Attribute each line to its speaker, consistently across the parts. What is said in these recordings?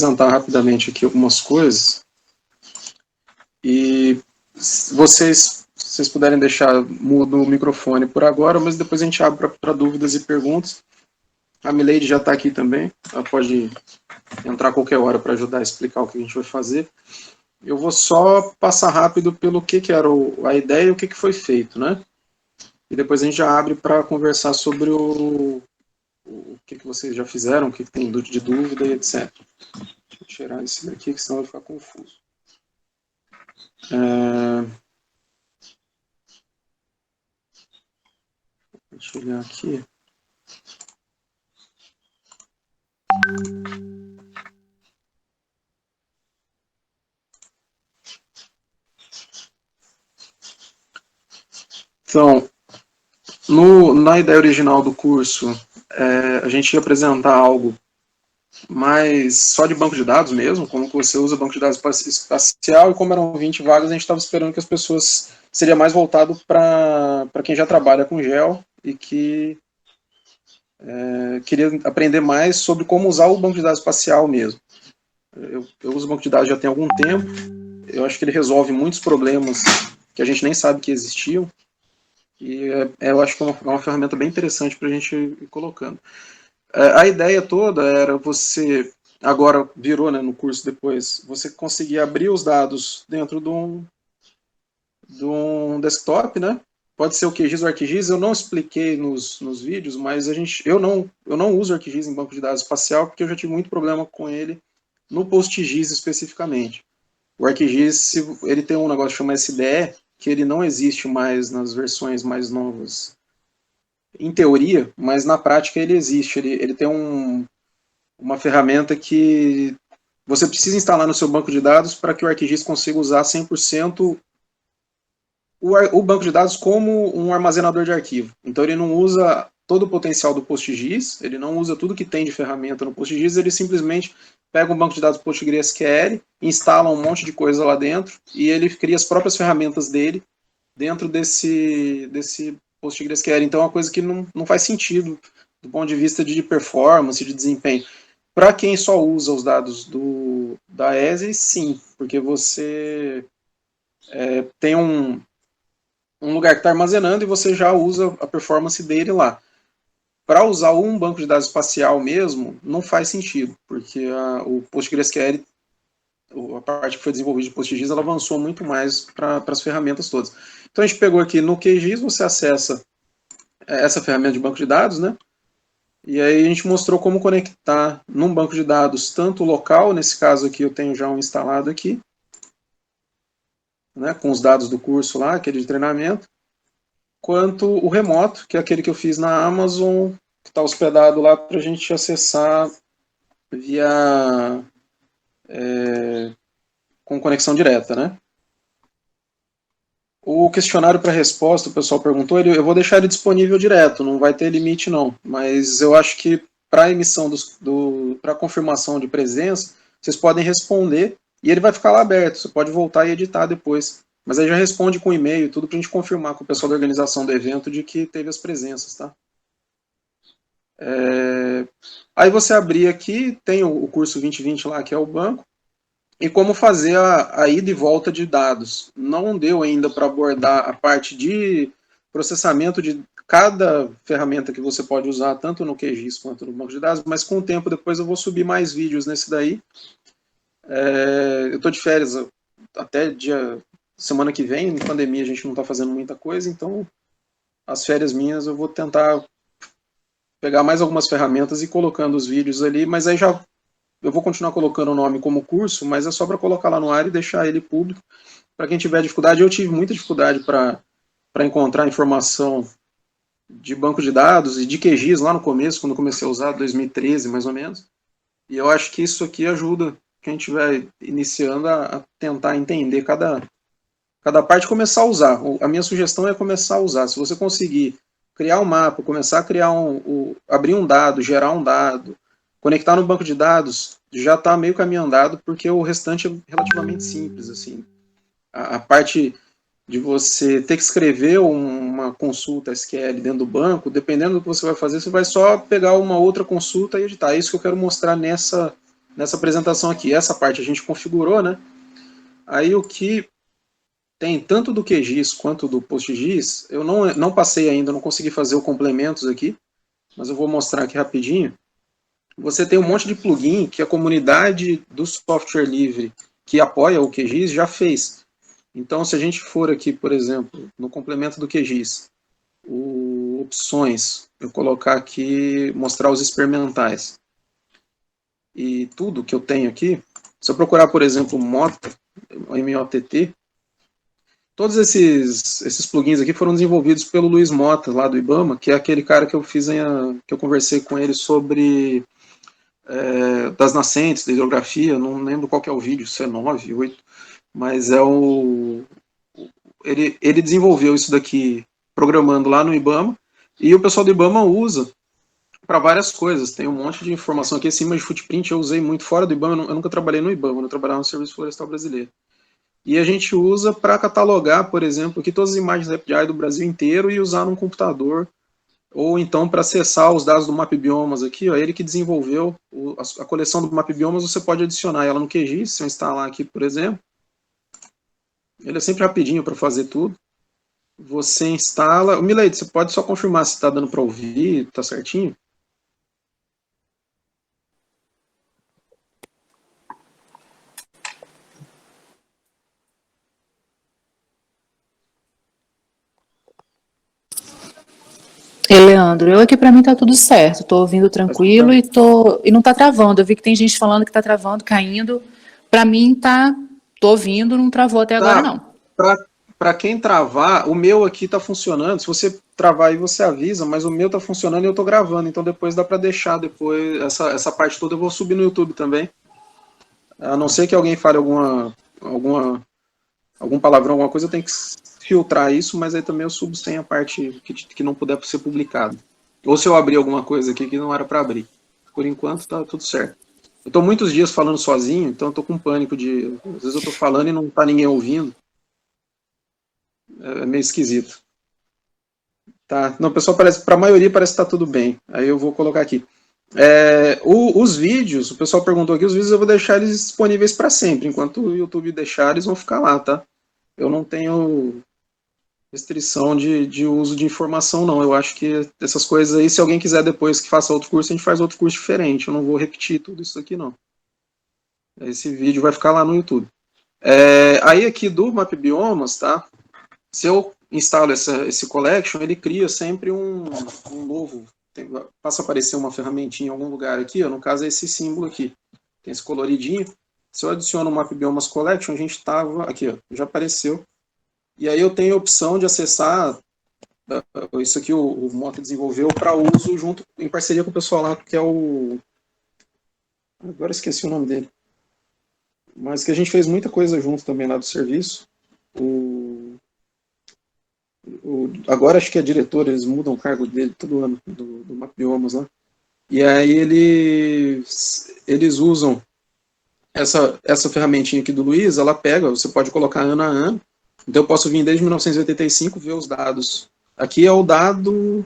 Speaker 1: apresentar rapidamente aqui algumas coisas. E se vocês puderem deixar mudo o microfone por agora, mas depois a gente abre para dúvidas e perguntas. A Mileide já está aqui também, ela pode entrar a qualquer hora para ajudar a explicar o que a gente vai fazer. Eu vou só passar rápido pelo que era a ideia e o que foi feito, né? E depois a gente já abre para conversar sobre o que vocês já fizeram, o que tem de dúvida e etc. Deixa eu tirar esse daqui, que senão vai ficar confuso. Deixa eu olhar aqui. Então, na ideia original do curso, a gente ia apresentar algo mais só de banco de dados mesmo, como que você usa banco de dados espacial, e como eram 20 vagas, a gente estava esperando que as pessoas seria mais voltado para quem já trabalha com GEL e que queria aprender mais sobre como usar o banco de dados espacial mesmo. Eu uso o banco de dados já tem algum tempo, eu acho que ele resolve muitos problemas que a gente nem sabe que existiam, e eu acho que é uma ferramenta bem interessante para a gente ir colocando. A ideia toda era você, agora virou, né, no curso depois, você conseguir abrir os dados dentro de um desktop, né? Pode ser o QGIS ou o ArcGIS, eu não expliquei nos vídeos, mas eu não uso o ArcGIS em banco de dados espacial, porque eu já tive muito problema com ele no PostGIS especificamente. O ArcGIS, ele tem um negócio que chama SDE, que ele não existe mais nas versões mais novas, em teoria, mas na prática ele existe. Ele tem uma ferramenta que você precisa instalar no seu banco de dados para que o ArcGIS consiga usar 100% o banco de dados como um armazenador de arquivo. Então ele não usa todo o potencial do PostGIS, ele não usa tudo que tem de ferramenta no PostGIS, ele simplesmente pega um banco de dados PostgreSQL, instala um monte de coisa lá dentro e ele cria as próprias ferramentas dele dentro desse PostgreSQL. Então é uma coisa que não faz sentido do ponto de vista de performance, de desempenho. Para quem só usa os dados da ESE, sim, porque você tem um lugar que está armazenando e você já usa a performance dele lá. Para usar um banco de dados espacial mesmo, não faz sentido, porque o PostgreSQL, a parte que foi desenvolvida de PostGIS, ela avançou muito mais para as ferramentas todas. Então a gente pegou aqui no QGIS, você acessa essa ferramenta de banco de dados, né? E aí a gente mostrou como conectar num banco de dados, tanto local, nesse caso aqui eu tenho já um instalado aqui, né, com os dados do curso lá, aquele de treinamento, quanto o remoto, que é aquele que eu fiz na Amazon, que está hospedado lá para a gente acessar via com conexão direta, né? O questionário para resposta, o pessoal perguntou, eu vou deixar ele disponível direto, não vai ter limite não, mas eu acho que para a emissão para confirmação de presença, vocês podem responder e ele vai ficar lá aberto, você pode voltar e editar depois. Mas aí já responde com e-mail, tudo para a gente confirmar com o pessoal da organização do evento de que teve as presenças, tá? Aí você abrir aqui, tem o curso 2020 lá, que é o banco, e como fazer a ida e volta de dados. Não deu ainda para abordar a parte de processamento de cada ferramenta que você pode usar, tanto no QGIS quanto no banco de dados, mas com o tempo depois eu vou subir mais vídeos nesse daí. Eu estou de férias até semana que vem, em pandemia a gente não está fazendo muita coisa, então as férias minhas eu vou tentar pegar mais algumas ferramentas e colocando os vídeos ali, mas aí já eu vou continuar colocando o nome como curso, mas é só para colocar lá no ar e deixar ele público. Para quem tiver dificuldade, eu tive muita dificuldade para encontrar informação de banco de dados e de QGIS lá no começo, quando eu comecei a usar, 2013 mais ou menos. E eu acho que isso aqui ajuda quem estiver iniciando a tentar entender cada parte e começar a usar. A minha sugestão é começar a usar. Se você conseguir criar um mapa, começar a criar abrir um dado, gerar um dado, conectar no banco de dados, já está meio caminho andado, porque o restante é relativamente simples. Assim. A parte de você ter que escrever uma consulta SQL dentro do banco, dependendo do que você vai fazer, você vai só pegar uma outra consulta e editar. É isso que eu quero mostrar nessa apresentação aqui. Essa parte a gente configurou, né? Aí o que tem tanto do QGIS quanto do PostGIS, eu não passei ainda, não consegui fazer o complementos aqui, mas eu vou mostrar aqui rapidinho. Você tem um monte de plugin que a comunidade do software livre que apoia o QGIS já fez. Então, se a gente for aqui, por exemplo, no complemento do QGIS, opções, eu colocar aqui, mostrar os experimentais, e tudo que eu tenho aqui, se eu procurar, por exemplo, MOTT, todos esses plugins aqui foram desenvolvidos pelo Luiz Mota, lá do IBAMA, que é aquele cara que que eu conversei com ele sobre das nascentes, da hidrografia, não lembro qual que é o vídeo, se é 9, 8, mas ele desenvolveu isso daqui programando lá no IBAMA, e o pessoal do IBAMA usa para várias coisas. Tem um monte de informação aqui. Esse image footprint eu usei muito fora do IBAMA, eu nunca trabalhei no IBAMA, eu trabalhava no Serviço Florestal Brasileiro. E a gente usa para catalogar, por exemplo, aqui todas as imagens da API do Brasil inteiro e usar num computador, ou então para acessar os dados do MapBiomas aqui, ó, ele que desenvolveu a coleção do MapBiomas, você pode adicionar ela no QGIS, se eu instalar aqui, por exemplo. Ele é sempre rapidinho para fazer tudo. Você instala... Mileide, você pode só confirmar se está dando para ouvir, está certinho?
Speaker 2: Leandro, eu aqui para mim tá tudo certo, tô ouvindo tranquilo e não tá travando. Eu vi que tem gente falando que tá travando, caindo. Para mim tô ouvindo, não travou até agora não.
Speaker 1: Para quem travar, o meu aqui tá funcionando. Se você travar aí você avisa, mas o meu tá funcionando e eu tô gravando, então depois dá para deixar depois essa parte toda eu vou subir no YouTube também. A não ser que alguém fale algum palavrão, alguma coisa, eu tenho que filtrar isso, mas aí também eu subo sem a parte que não puder ser publicado. Ou se eu abrir alguma coisa aqui que não era para abrir. Por enquanto tá tudo certo. Eu tô muitos dias falando sozinho, então eu tô com pânico de... Às vezes eu tô falando e não tá ninguém ouvindo. É meio esquisito. Tá. Não, pessoal, para a maioria parece que tá tudo bem. Aí eu vou colocar aqui. Os vídeos, o pessoal perguntou aqui, os vídeos eu vou deixar eles disponíveis para sempre. Enquanto o YouTube deixar, eles vão ficar lá, tá? Eu não tenho restrição de uso de informação, não. Eu acho que essas coisas aí, se alguém quiser depois que faça outro curso, a gente faz outro curso diferente. Eu não vou repetir tudo isso aqui, não. Esse vídeo vai ficar lá no YouTube. Aí aqui do MapBiomas, tá? Se eu instalo esse collection, ele cria sempre um novo... passa a aparecer uma ferramentinha em algum lugar aqui, ó, no caso é esse símbolo aqui. Tem esse coloridinho. Se eu adiciono o MapBiomas Collection, a gente estava... Aqui, ó, já apareceu. E aí eu tenho a opção de acessar isso aqui o Mota desenvolveu para uso junto em parceria com o pessoal lá que é agora esqueci o nome dele, mas que a gente fez muita coisa junto também lá do serviço. Agora acho que é diretor, eles mudam o cargo dele todo ano do MapBiomas lá. E aí eles usam essa ferramentinha aqui do Luiz, ela pega, você pode colocar ano a ano. Então eu posso vir desde 1985 ver os dados. Aqui é o dado,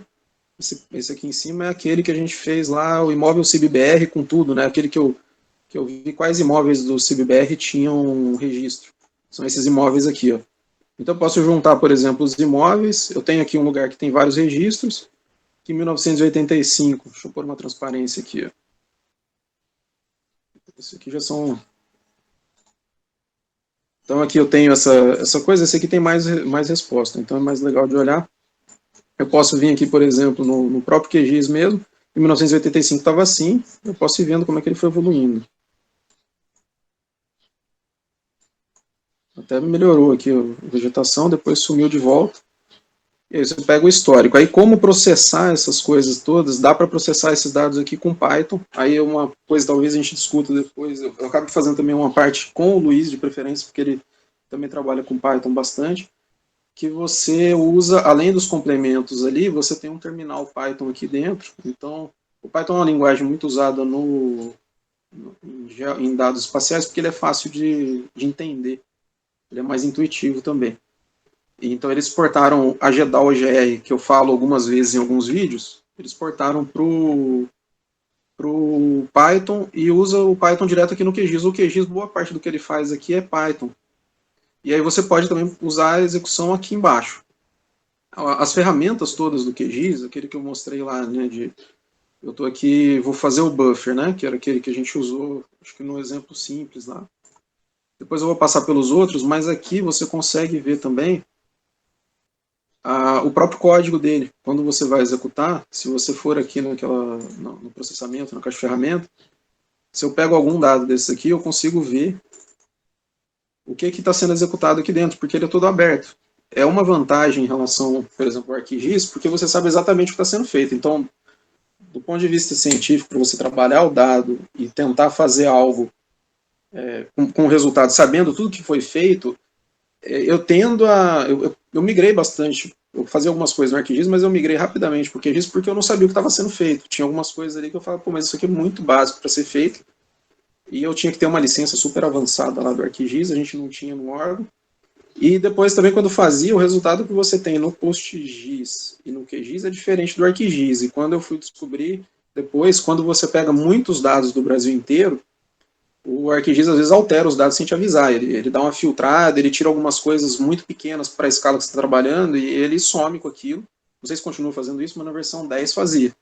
Speaker 1: esse aqui em cima é aquele que a gente fez lá, o imóvel CIBBR com tudo, né? Aquele que eu vi quais imóveis do CIBBR tinham registro. São esses imóveis aqui, ó. Então eu posso juntar, por exemplo, os imóveis. Eu tenho aqui um lugar que tem vários registros. Que em 1985, deixa eu pôr uma transparência aqui, ó. Esse aqui já são... Então aqui eu tenho essa coisa, esse aqui tem mais resposta, então é mais legal de olhar. Eu posso vir aqui, por exemplo, no próprio QGIS mesmo, em 1985 estava assim, eu posso ir vendo como é que ele foi evoluindo. Até melhorou aqui a vegetação, depois sumiu de volta. E aí você pega o histórico. Aí como processar essas coisas todas, dá para processar esses dados aqui com Python. Aí é uma coisa talvez a gente discuta depois. Eu acabo fazendo também uma parte com o Luiz, de preferência, porque ele também trabalha com Python bastante, que você usa, além dos complementos ali, você tem um terminal Python aqui dentro. Então, o Python é uma linguagem muito usada em dados espaciais, porque ele é fácil de entender. Ele é mais intuitivo também. Então eles portaram a GEDAL OGR, que eu falo algumas vezes em alguns vídeos, eles portaram para o o Python e usa o Python direto aqui no QGIS. O QGIS, boa parte do que ele faz aqui é Python. E aí você pode também usar a execução aqui embaixo. As ferramentas todas do QGIS, aquele que eu mostrei lá, né, eu estou aqui, vou fazer o buffer, né, que era aquele que a gente usou, acho que no exemplo simples lá. Depois eu vou passar pelos outros, mas aqui você consegue ver também o próprio código dele. Quando você vai executar, se você for aqui no processamento, na caixa de ferramenta, se eu pego algum dado desse aqui, eu consigo ver o que está sendo executado aqui dentro, porque ele é todo aberto. É uma vantagem em relação, por exemplo, ao ArcGIS, porque você sabe exatamente o que está sendo feito. Então, do ponto de vista científico, para você trabalhar o dado e tentar fazer algo com o resultado, sabendo tudo que foi feito, eu tendo a... Eu migrei bastante. Eu fazia algumas coisas no ArcGIS, mas eu migrei rapidamente para o QGIS porque eu não sabia o que estava sendo feito. Tinha algumas coisas ali que eu falava, pô, mas isso aqui é muito básico para ser feito. E eu tinha que ter uma licença super avançada lá do ArcGIS, a gente não tinha no órgão. E depois também quando fazia, o resultado que você tem no PostGIS e no QGIS é diferente do ArcGIS. E quando eu fui descobrir, depois, quando você pega muitos dados do Brasil inteiro, o ArcGIS às vezes altera os dados sem te avisar. Ele dá uma filtrada, ele tira algumas coisas muito pequenas para a escala que você está trabalhando e ele some com aquilo. Não sei se continua fazendo isso, mas na versão 10 fazia.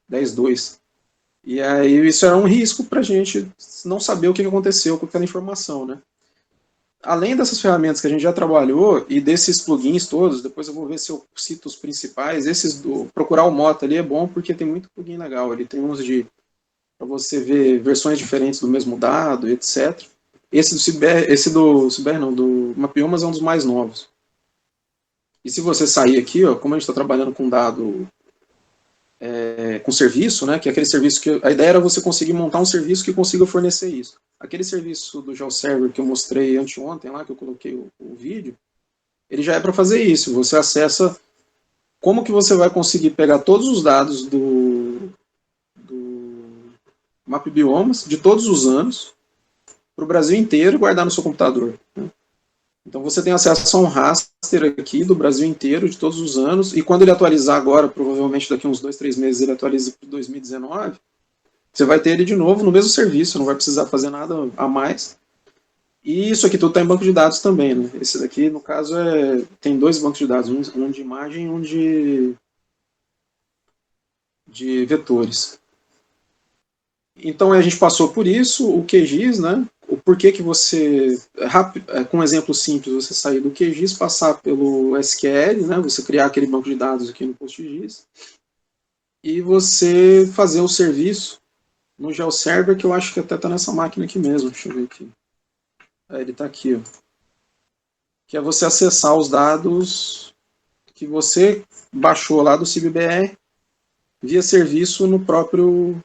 Speaker 1: 10.2. E aí isso era um risco para a gente não saber o que aconteceu com aquela informação, né? Além dessas ferramentas que a gente já trabalhou e desses plugins todos, depois eu vou ver se eu cito os principais. Procurar o Mota ali é bom porque tem muito plugin legal. Ele tem uns para você ver versões diferentes do mesmo dado, etc. Do Mapiomas é um dos mais novos. E se você sair aqui, ó, como a gente está trabalhando com dado com serviço, né, que é aquele serviço que a ideia era você conseguir montar um serviço que consiga fornecer isso. Aquele serviço do GeoServer que eu mostrei anteontem lá, que eu coloquei o vídeo, ele já é para fazer isso. Você acessa como que você vai conseguir pegar todos os dados do MapBiomas de todos os anos para o Brasil inteiro e guardar no seu computador. Né? Então você tem acesso a um raster aqui do Brasil inteiro, de todos os anos, e quando ele atualizar agora, provavelmente daqui a uns 2, 3 meses ele atualiza para 2019, você vai ter ele de novo no mesmo serviço, não vai precisar fazer nada a mais. E isso aqui tudo está em banco de dados também. Né? Esse daqui, no caso, tem dois bancos de dados, um de imagem e um de vetores. Então a gente passou por isso, o QGIS, né? O porquê que você, com um exemplo simples, você sair do QGIS, passar pelo SQL, né? Você criar aquele banco de dados aqui no PostGIS, e você fazer o serviço no GeoServer, que eu acho que até está nessa máquina aqui mesmo. Deixa eu ver aqui. Ele está aqui, ó. Que é você acessar os dados que você baixou lá do CIBBR via serviço no próprio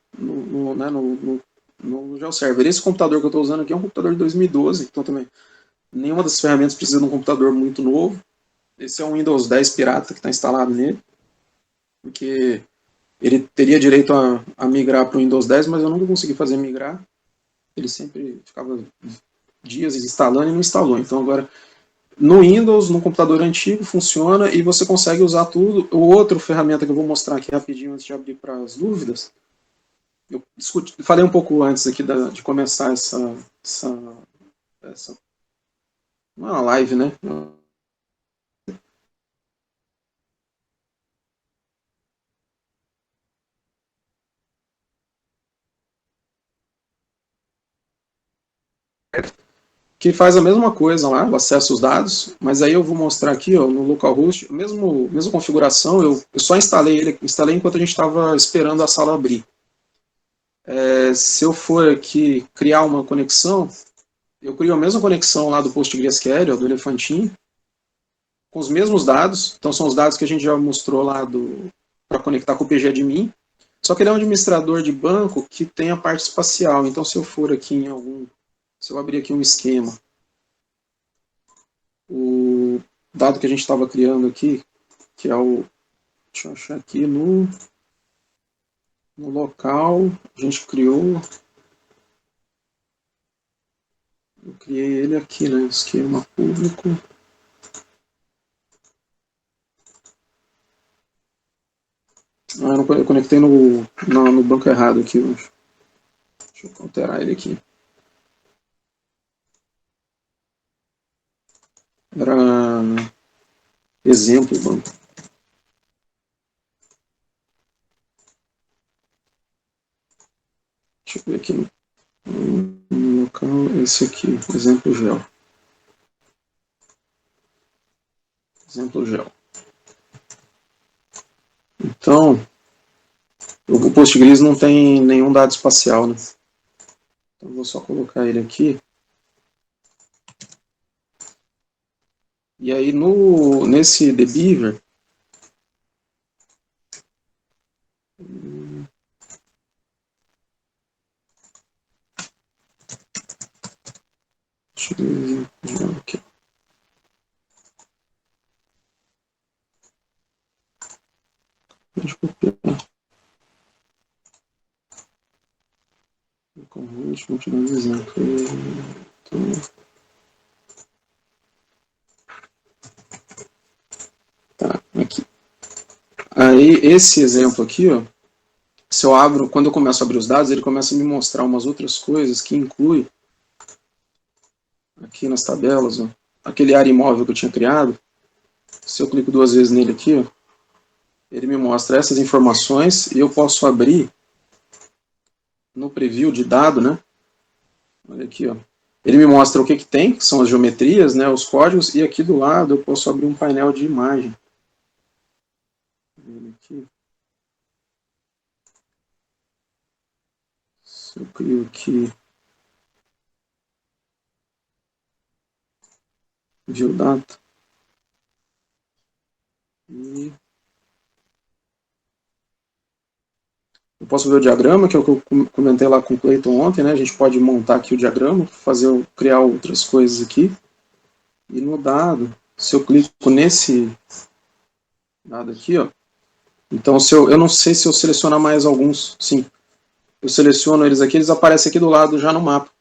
Speaker 1: no GeoServer. Esse computador que eu estou usando aqui é um computador de 2012, então também nenhuma das ferramentas precisa de um computador muito novo. Esse é um Windows 10 pirata que está instalado nele, porque ele teria direito a migrar para o Windows 10, mas eu nunca consegui fazer migrar. Ele sempre ficava dias instalando e não instalou. Então agora no Windows, no computador antigo, funciona e você consegue usar tudo. O outro ferramenta que eu vou mostrar aqui rapidinho antes de abrir para as dúvidas, eu falei um pouco antes aqui de começar essa não é uma live, né? Que faz a mesma coisa lá, acessa os dados, mas aí eu vou mostrar aqui, ó, no localhost, mesma configuração, eu só instalei enquanto a gente estava esperando a sala abrir. Se eu for aqui criar uma conexão, eu crio a mesma conexão lá do PostgreSQL, ó, do Elefantinho, com os mesmos dados, então são os dados que a gente já mostrou lá para conectar com o PGAdmin, só que ele é um administrador de banco que tem a parte espacial, então se eu for aqui se eu abrir aqui um esquema, o dado que a gente estava criando aqui, que é deixa eu achar aqui no local, a gente criou, eu criei ele aqui, né, esquema público, Eu conectei no banco errado aqui. Deixa eu alterar ele aqui. Era exemplo banco. Deixa eu ver aqui no local, esse aqui, exemplo gel. Exemplo gel. Então, o Postgres não tem nenhum dado espacial, né? Então, eu vou só colocar ele aqui. E aí, nesse dbeaver, deixa eu ver aqui. Deixa eu copiar. Convite, continuar exemplo. Então, tá, aqui. Aí, esse exemplo aqui, ó, se eu abro, quando eu começo a abrir os dados, ele começa a me mostrar umas outras coisas que inclui aqui nas tabelas, ó, aquele área imóvel que eu tinha criado. Se eu clico 2 vezes nele aqui, ó, ele me mostra essas informações e eu posso abrir no preview de dado, né? Olha aqui, ó. Ele me mostra o que tem, que são as geometrias, né, os códigos, e aqui do lado eu posso abrir um painel de imagem. Aqui. Se eu crio aqui View Data e eu posso ver o diagrama, que é o que eu comentei lá com o Clayton ontem, né? A gente pode montar aqui o diagrama, criar outras coisas aqui. E no dado, se eu clico nesse dado aqui, ó, então eu não sei se eu selecionar mais alguns, sim. Eu seleciono eles aqui, eles aparecem aqui do lado já no mapa.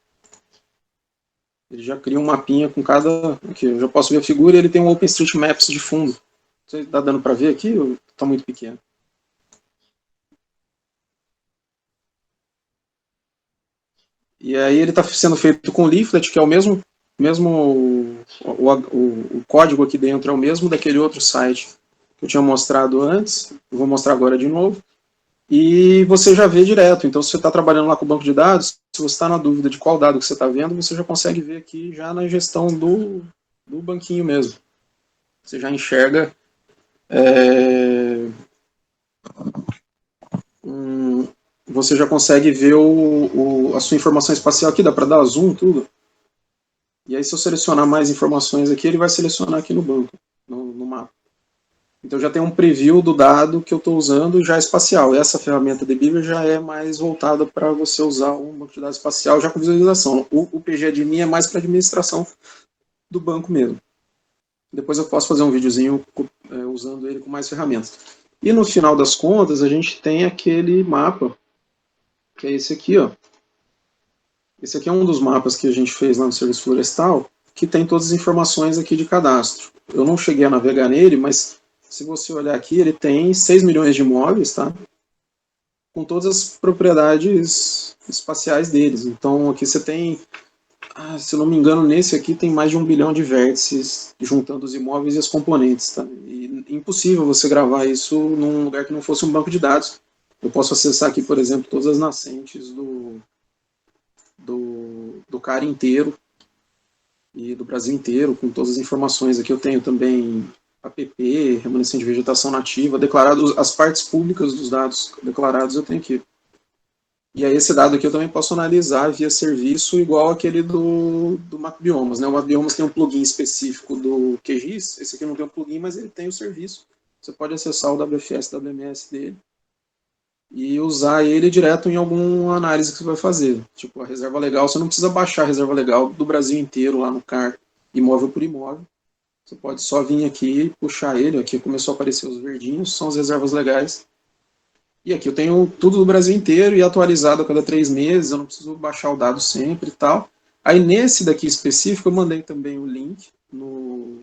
Speaker 1: Ele já cria um mapinha com cada... Aqui, eu já posso ver a figura e ele tem um OpenStreetMaps de fundo. Você está dando para ver aqui ou está muito pequeno? E aí ele está sendo feito com leaflet, que é o mesmo o código aqui dentro é o mesmo daquele outro site que eu tinha mostrado antes. Eu vou mostrar agora de novo. E você já vê direto. Então, se você está trabalhando lá com o banco de dados, se você está na dúvida de qual dado que você está vendo, você já consegue ver aqui já na gestão do banquinho mesmo. Você já enxerga você já consegue ver a sua informação espacial aqui, dá para dar zoom, tudo. E aí, se eu selecionar mais informações aqui, ele vai selecionar aqui no banco, no mapa. Então, já tem um preview do dado que eu estou usando já espacial. Essa ferramenta de dbeaver já é mais voltada para você usar um banco de dados espacial já com visualização. O PGAdmin é mais para administração do banco mesmo. Depois eu posso fazer um videozinho usando ele com mais ferramentas. E no final das contas, a gente tem aquele mapa, que é esse aqui, ó. Esse aqui é um dos mapas que a gente fez lá no Serviço Florestal, que tem todas as informações aqui de cadastro. Eu não cheguei a navegar nele, mas se você olhar aqui, ele tem 6 milhões de imóveis, tá? Com todas as propriedades espaciais deles. Então aqui você tem, se eu não me engano, nesse aqui tem mais de 1 bilhão de vértices, juntando os imóveis e as componentes, tá? E impossível você gravar isso num lugar que não fosse um banco de dados. Eu posso acessar aqui, por exemplo, todas as nascentes do CARI inteiro e do Brasil inteiro, com todas as informações. Aqui eu tenho também APP, remanescente de vegetação nativa, declarados, as partes públicas dos dados declarados eu tenho aqui. E aí esse dado aqui eu também posso analisar via serviço igual aquele do MapBiomas, né? O MapBiomas tem um plugin específico do QGIS, esse aqui não tem um plugin, mas ele tem o serviço. Você pode acessar o WFS, WMS dele e usar ele direto em alguma análise que você vai fazer. Tipo, a reserva legal, você não precisa baixar a reserva legal do Brasil inteiro lá no CAR, imóvel por imóvel. Você pode só vir aqui e puxar ele. Aqui começou a aparecer os verdinhos, são as reservas legais. E aqui eu tenho tudo do Brasil inteiro e atualizado a cada 3 meses, eu não preciso baixar o dado sempre e tal. Aí nesse daqui específico eu mandei também o link no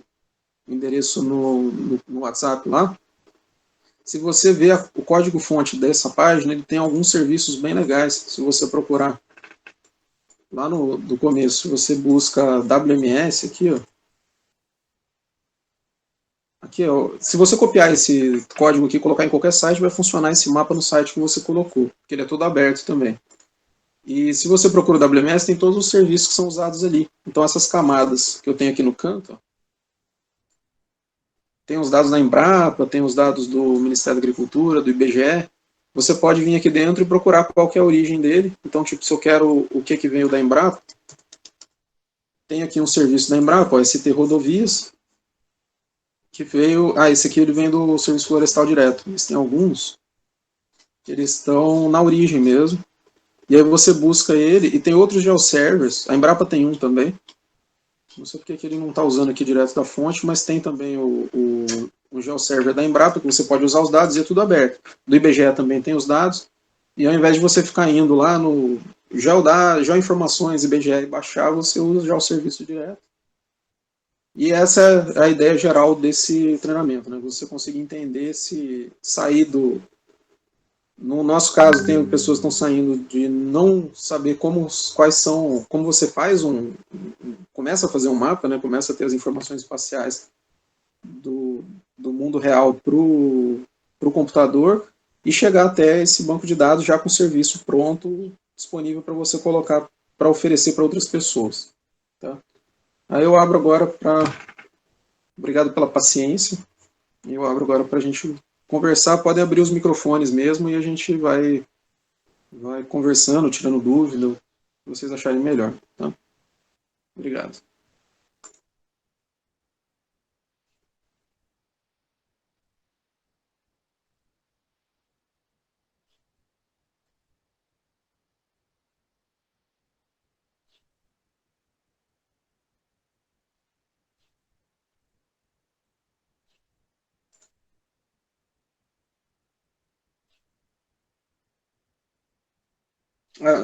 Speaker 1: endereço no WhatsApp lá. Se você ver o código-fonte dessa página, ele tem alguns serviços bem legais, se você procurar. Lá no começo, você busca WMS aqui, ó. Aqui, ó, se você copiar esse código aqui e colocar em qualquer site, vai funcionar esse mapa no site que você colocou, porque ele é todo aberto também. E se você procura o WMS, tem todos os serviços que são usados ali. Então essas camadas que eu tenho aqui no canto, ó, tem os dados da Embrapa, tem os dados do Ministério da Agricultura, do IBGE. Você pode vir aqui dentro e procurar qual que é a origem dele. Então, tipo, se eu quero o que veio da Embrapa, tem aqui um serviço da Embrapa, ó, ST Rodovias, que veio... Ah, esse aqui ele vem do Serviço Florestal Direto. Mas tem alguns que eles estão na origem mesmo. E aí você busca ele, e tem outros geoservers, a Embrapa tem um também, não sei porque que ele não está usando aqui direto da fonte, mas tem também o geoserver da Embrapa, que você pode usar os dados e é tudo aberto. Do IBGE também tem os dados, e ao invés de você ficar indo lá no Geoinformações, IBGE e baixar, você usa já o serviço direto. E essa é a ideia geral desse treinamento, né? Você conseguir entender sair do... No nosso caso, tem pessoas que estão saindo de não saber como você faz começa a fazer um mapa, né, começa a ter as informações espaciais do mundo real para o computador e chegar até esse banco de dados já com o serviço pronto, disponível para você colocar, para oferecer para outras pessoas. Tá? Aí eu abro agora para... Obrigado pela paciência. Eu abro agora para a gente conversar, podem abrir os microfones mesmo e a gente vai conversando, tirando dúvida, o que vocês acharem melhor. Tá? Obrigado.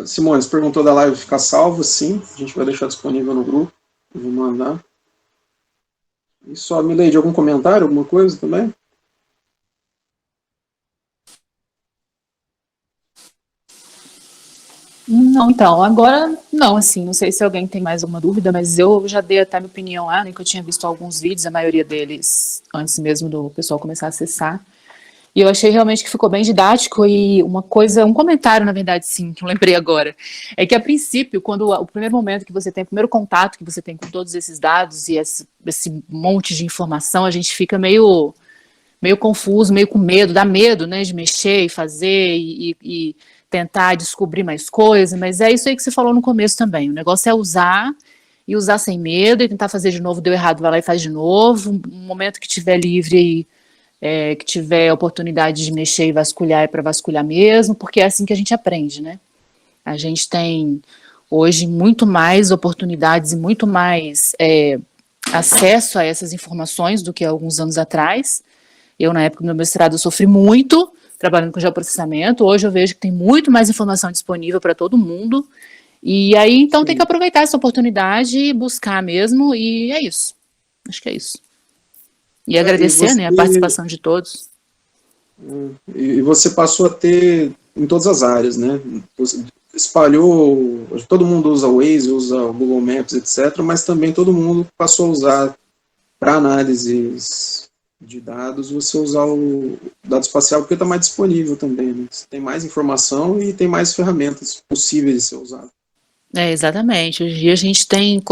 Speaker 1: Simone, você perguntou da live ficar salva? Sim, a gente vai deixar disponível no grupo. Eu vou mandar. E só, Mileide, algum comentário, alguma coisa também?
Speaker 2: Não, então, agora não, assim, não sei se alguém tem mais alguma dúvida, mas eu já dei até minha opinião lá, né, que eu tinha visto alguns vídeos, a maioria deles antes mesmo do pessoal começar a acessar, e eu achei realmente que ficou bem didático e um comentário, na verdade, sim, que eu lembrei agora, é que a princípio, quando o primeiro momento que você tem, o primeiro contato que você tem com todos esses dados e esse monte de informação, a gente fica meio confuso, meio com medo, dá medo, né, de mexer e fazer e tentar descobrir mais coisas, mas é isso aí que você falou no começo também, o negócio é usar, e usar sem medo, e tentar fazer de novo, deu errado, vai lá e faz de novo, um momento que tiver livre, que tiver oportunidade de mexer e vasculhar, é para vasculhar mesmo, porque é assim que a gente aprende, né? A gente tem hoje muito mais oportunidades e muito mais acesso a essas informações do que há alguns anos atrás. Eu, na época do meu mestrado, eu sofri muito trabalhando com geoprocessamento. Hoje eu vejo que tem muito mais informação disponível para todo mundo. E aí, então, Sim. Tem que aproveitar essa oportunidade, buscar mesmo, e é isso. Acho que é isso. E agradecer, né, a participação de todos.
Speaker 1: E você passou a ter em todas as áreas, né? Você espalhou, todo mundo usa o Waze, usa o Google Maps, etc., mas também todo mundo passou a usar para análises de dados, você usar o dado espacial, porque está mais disponível também, né? Você tem mais informação e tem mais ferramentas possíveis de ser usado.
Speaker 2: Exatamente. Hoje em dia a gente tem,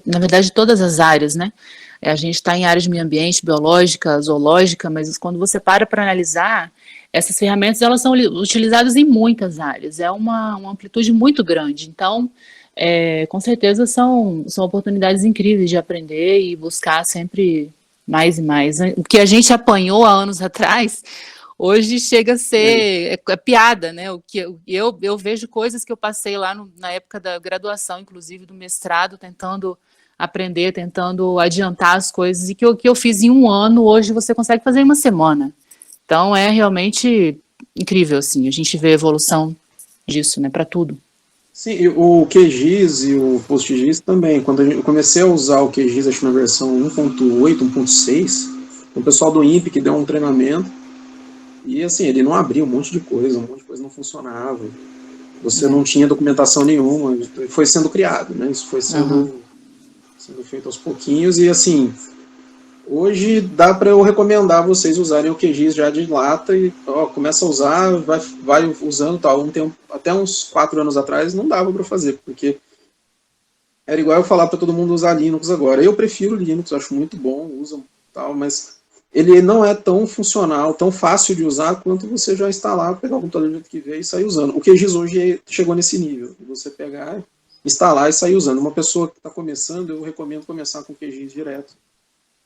Speaker 2: na verdade, todas as áreas, né? A gente está em áreas de meio ambiente, biológica, zoológica, mas quando você para analisar, essas ferramentas elas são utilizadas em muitas áreas, é uma amplitude muito grande. Então, com certeza são oportunidades incríveis de aprender e buscar sempre mais e mais. O que a gente apanhou há anos atrás, hoje chega a ser piada, né? O que eu vejo coisas que eu passei lá na época da graduação, inclusive do mestrado, tentando aprender, tentando adiantar as coisas, e que eu fiz em um ano, hoje você consegue fazer em uma semana. Então é realmente incrível, assim, a gente vê a evolução disso, né, para tudo.
Speaker 1: Sim, o QGIS e o PostGIS também. Quando eu comecei a usar o QGIS, acho que na versão 1.8, 1.6, o pessoal do INPE que deu um treinamento, E assim, ele não abria um monte de coisa não funcionava. Você não tinha documentação nenhuma, foi sendo criado, né? Isso foi sendo feito aos pouquinhos e assim, hoje dá para eu recomendar vocês usarem o QGIS já de lata e começa a usar, vai usando tal. Até uns 4 anos atrás não dava para fazer, porque era igual eu falar para todo mundo usar Linux agora. Eu prefiro Linux, acho muito bom, uso tal, mas ele não é tão funcional, tão fácil de usar quanto você já instalar, pegar o computador do jeito que vê e sair usando. O QGIS hoje chegou nesse nível, você pegar, instalar e sair usando. Uma pessoa que está começando, eu recomendo começar com o QGIS direto,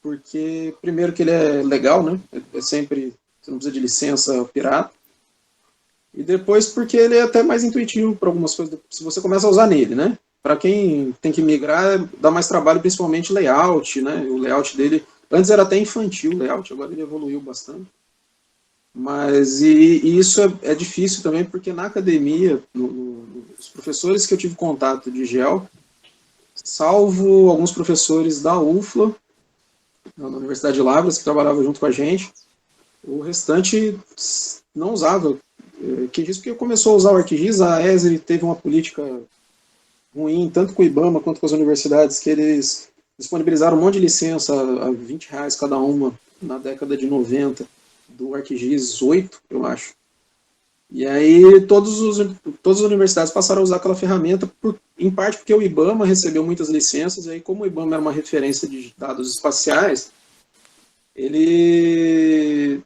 Speaker 1: porque primeiro que ele é legal, né? É sempre, você não precisa de licença pirata, e depois porque ele é até mais intuitivo para algumas coisas, se você começa a usar nele, né? Para quem tem que migrar, dá mais trabalho, principalmente layout, né? O layout dele, antes era até infantil o layout, agora ele evoluiu bastante. Mas, e isso é difícil também, porque na academia, os professores que eu tive contato de GEL, salvo alguns professores da UFLA, na Universidade de Lavras, que trabalhava junto com a gente, o restante não usava QGIS, porque começou a usar o ArcGIS, a ESRI teve uma política ruim, tanto com o IBAMA quanto com as universidades, que eles disponibilizaram um monte de licença a R$20 cada uma na década de 90, do ArcGIS 8, eu acho. E aí todas as universidades passaram a usar aquela ferramenta, em parte porque o IBAMA recebeu muitas licenças, e aí como o IBAMA era uma referência de dados espaciais,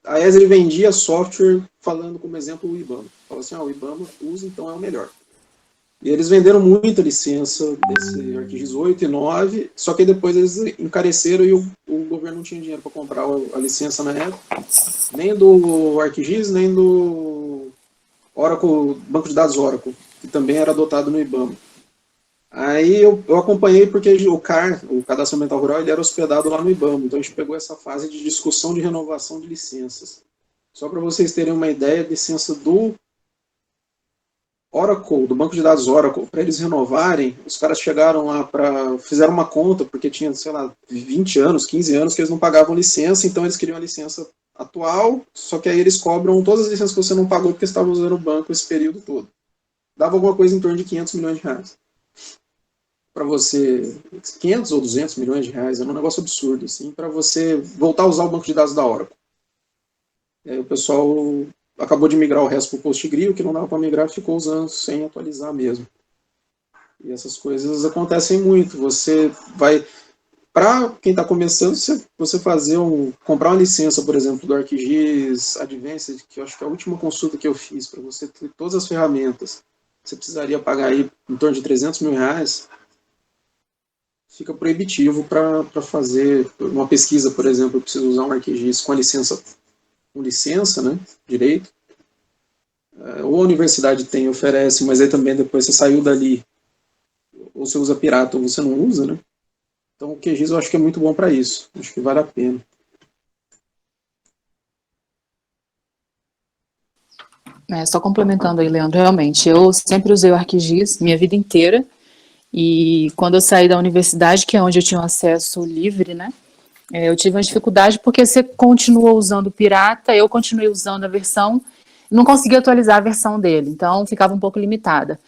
Speaker 1: a ESRI vendia software falando como exemplo o IBAMA. Falou assim, o IBAMA usa, então é o melhor. E eles venderam muita licença desse ArcGIS 8 e 9, só que depois eles encareceram e o governo não tinha dinheiro para comprar a licença na época, nem do ArcGIS, nem do Oracle, banco de dados Oracle, que também era adotado no IBAMA. Aí eu acompanhei porque o CAR, o Cadastro Ambiental Rural, ele era hospedado lá no IBAMA, então a gente pegou essa fase de discussão de renovação de licenças. Só para vocês terem uma ideia, a licença do Oracle, do banco de dados Oracle, para eles renovarem, os caras chegaram lá fizeram uma conta, porque tinha, sei lá, 20 anos, 15 anos que eles não pagavam licença, então eles queriam a licença atual, só que aí eles cobram todas as licenças que você não pagou porque você estava usando o banco esse período todo. Dava alguma coisa em torno de R$500 milhões. Para você, 500 ou 200 milhões de reais, era um negócio absurdo, assim, para você voltar a usar o banco de dados da Oracle. E aí o pessoal acabou de migrar o resto para o PostgreSQL, que não dava para migrar, ficou usando sem atualizar mesmo. E essas coisas acontecem muito. Você vai, para quem está começando, você comprar uma licença, por exemplo, do ArcGIS Advanced, que eu acho que é a última consulta que eu fiz, para você ter todas as ferramentas, você precisaria pagar aí em torno de R$300 mil, fica proibitivo para fazer uma pesquisa, por exemplo, eu preciso usar um ArcGIS com licença, né, direito, ou a universidade oferece, mas aí também depois você saiu dali, ou você usa pirata ou você não usa, né? Então o QGIS eu acho que é muito bom para isso, acho que vale a pena.
Speaker 2: Só complementando aí, Leandro, realmente, eu sempre usei o ArcGIS minha vida inteira, e quando eu saí da universidade, que é onde eu tinha um acesso livre, né, eu tive uma dificuldade porque você continuou usando o pirata, eu continuei usando a versão, não consegui atualizar a versão dele, então ficava um pouco limitada.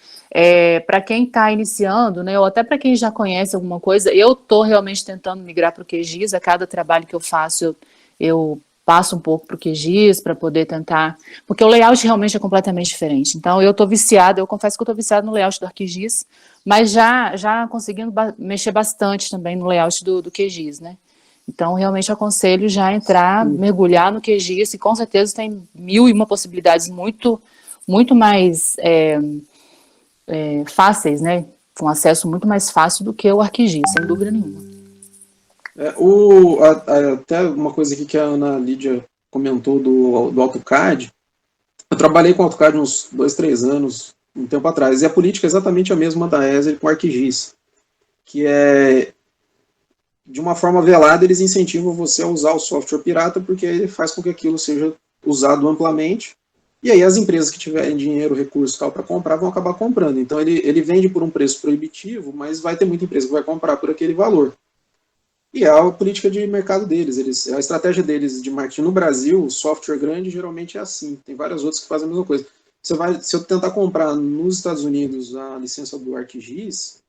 Speaker 2: Para quem está iniciando, né, ou até para quem já conhece alguma coisa, eu estou realmente tentando migrar para o QGIS, a cada trabalho que eu faço, eu passo um pouco para o QGIS para poder tentar, porque o layout realmente é completamente diferente. Então eu estou viciada, eu confesso que eu estou viciada no layout do ArcGIS, mas já conseguindo mexer bastante também no layout do QGIS, né? Então, realmente aconselho já entrar, mergulhar no QGIS, e com certeza tem 1001 possibilidades muito, muito mais fáceis, né? Com acesso muito mais fácil do que o ArcGIS, sem dúvida nenhuma.
Speaker 1: Até uma coisa aqui que a Ana Lídia comentou do AutoCAD, eu trabalhei com AutoCAD uns 2, 3 anos, um tempo atrás, e a política é exatamente a mesma da ESRI com o ArcGIS, que é, de uma forma velada, eles incentivam você a usar o software pirata, porque ele faz com que aquilo seja usado amplamente, e aí as empresas que tiverem dinheiro, recurso e tal para comprar, vão acabar comprando. Então ele vende por um preço proibitivo, mas vai ter muita empresa que vai comprar por aquele valor. E é a política de mercado deles, a estratégia deles de marketing no Brasil, o software grande geralmente é assim. Tem várias outras que fazem a mesma coisa. Se eu tentar comprar nos Estados Unidos a licença do ArcGIS,